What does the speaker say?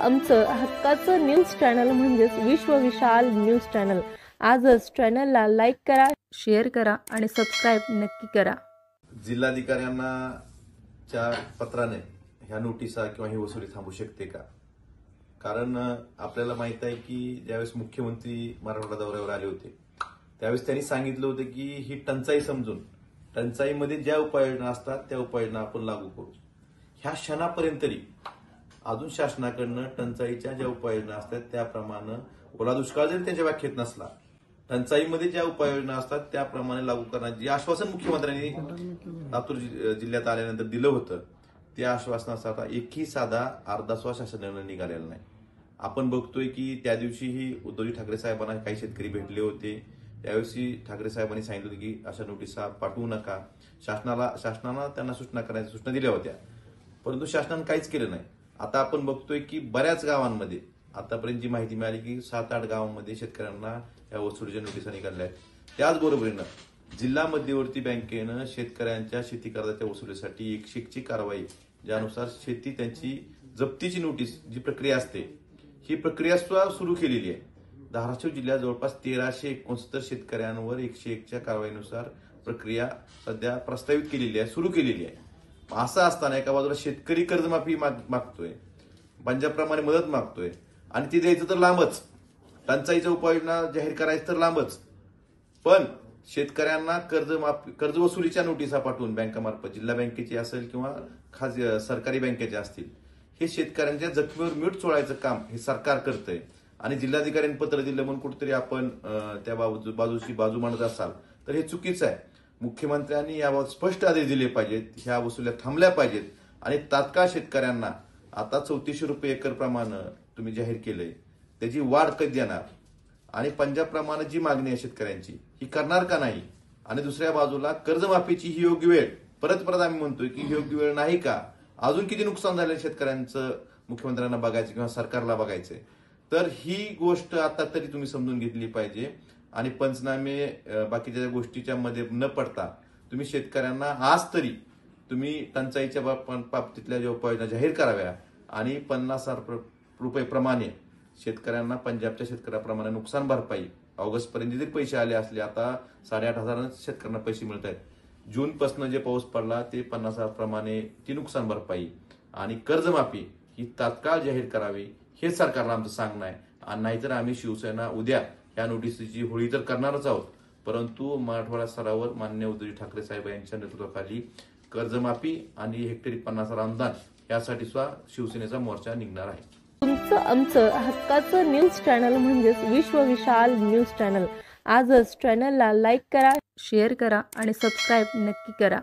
आमचं हक्काचं news channel म्हणजेच विश्व विशाल न्यूज चॅनल। आजच चॅनलला लाईक करा, शेअर करा आणि सबस्क्राइब नक्की करा। जिल्हाधिकाऱ्यांना च्या पत्राने ह्या नोटिसा किंवा ही वसुली थांबू शकते का? कारण आपल्याला माहित आहे की ज्यावेळेस मुख्यमंत्री मराठवाडा दौऱ्यावर आले होते त्यावेळेस त्यांनी सांगितलं होतं की ही टंचाई समजून टंचाईमध्ये ज्या उपाययोजना असतात त्या उपाययोजना आपण लागू करू। ह्या क्षणापर्यंत अजून शासनाकडनं टंचाईच्या ज्या उपाययोजना असतात त्याप्रमाणे ओला दुष्काळ जरी त्यांच्या व्याख्येत नसला, टंचाईमध्ये ज्या उपाययोजना असतात त्याप्रमाणे लागू करण्याचे जे आश्वासन मुख्यमंत्र्यांनी लातूर जिल्ह्यात आल्यानंतर दिलं होतं त्या आश्वासनासाठी एकही साधा अर्धासवा शासनाने निघालेला नाही। आपण बघतोय की त्या दिवशीही उद्धव ठाकरे साहेबांना काही शेतकरी भेटले होते, त्यावेळी ठाकरे साहेबांनी सांगितलं होतं की अशा नोटिसा पाठवू नका, शासनाला त्यांना सूचना करण्याच्या सूचना दिल्या होत्या, परंतु शासनाने काहीच केलं नाही। आता आपण बघतोय की बऱ्याच गावांमध्ये आतापर्यंत जी माहिती मिळाली की 7-8 गावांमध्ये शेतकऱ्यांना या वसुलीच्या नोटिसा निघाल्या आहेत। त्याचबरोबरीनं जिल्हा मध्यवर्ती बँकेनं शेतकऱ्यांच्या शेती कर्जाच्या वसुलीसाठी 101ची कारवाई ज्यानुसार शेती त्यांची जप्तीची नोटीस जी प्रक्रिया असते ही प्रक्रिया सुद्धा सुरू केलेली आहे। धाराशिव जिल्ह्यात जवळपास 1369 शेतकऱ्यांवर 101च्या कारवाईनुसार प्रक्रिया सध्या प्रस्तावित केलेली आहे, सुरू केलेली आहे। असं असताना एका बाजूला शेतकरी कर्जमाफी मागतोय, पंजाबप्रमाणे मदत मागतोय आणि ती द्यायचं तर लांबच, टंचाईच्या उपाययोजना जाहीर करायचं तर लांबच, पण शेतकऱ्यांना कर्ज वसुलीच्या नोटिसा पाठवून बँकामार्फत जिल्हा बँकेची असेल किंवा खाजगी सरकारी बँकेच्या असतील हे शेतकऱ्यांच्या जखमीवर मीठ चोळायचं काम हे सरकार करतंय। आणि जिल्हाधिकाऱ्यांनी पत्र दिलं म्हणून कुठेतरी आपण त्या बाजूची बाजू मांडत असाल तर हे चुकीचं आहे। मुख्यमंत्र्यांनी याबाबत स्पष्ट आदेश दिले पाहिजेत, ह्या वसुल्या थांबल्या पाहिजेत आणि तात्काळ शेतकऱ्यांना आता 3400 रुपये एकर प्रमाणे तुम्ही जाहीर केलंय त्याची वाढ कधी देणार आणि पंजाबप्रमाणे जी मागणी आहे शेतकऱ्यांची ही करणार का नाही? आणि दुसऱ्या बाजूला कर्जमाफीची ही योग्य वेळ परत आम्ही म्हणतोय की ही योग्य वेळ नाही का? अजून किती नुकसान झालं शेतकऱ्यांचं मुख्यमंत्र्यांना बघायचं किंवा सरकारला बघायचंय, तर ही गोष्ट आता तरी तुम्ही समजून घेतली पाहिजे आणि पंचनामे बाकीच्या गोष्टीच्या मध्ये न पडता तुम्ही शेतकऱ्यांना आज तरी तुम्ही टंचाईच्या बाबतीतल्या ज्या उपाययोजना जाहीर कराव्या आणि 50,000 रुपये प्रमाणे शेतकऱ्यांना पंजाबच्या शेतकऱ्याप्रमाणे नुकसान भरपाई ऑगस्ट पर्यंत जरी पैसे आले असले, आता 8,500 शेतकऱ्यांना पैसे मिळत आहेत, जून पासून जे पाऊस पडला ते 50,000 प्रमाणे ती नुकसान भरपाई आणि कर्जमाफी ही तात्काळ जाहीर करावी हे सरकारला आमचं सांगणं आहे। आणि नाहीतर आम्ही शिवसेना उद्या या नोटिसीची होळी तर करणारच आहोत, परंतु मराठवाडा स्तरावर माननीय उद्धव ठाकरे साहेब यांच्या नेतृत्वाखाली कर्जमाफी आणि हेक्टरी 50,000 अनुदान यासाठी सुद्धा शिवसेनेचा मोर्चा निघणार आहे। तुमचं आमचं हक्काचं न्यूज चॅनल म्हणजेच विश्व विशाल न्यूज चॅनल। आजच चॅनलला लाईक करा, शेअर करा आणि सबस्क्राइब नक्की करा।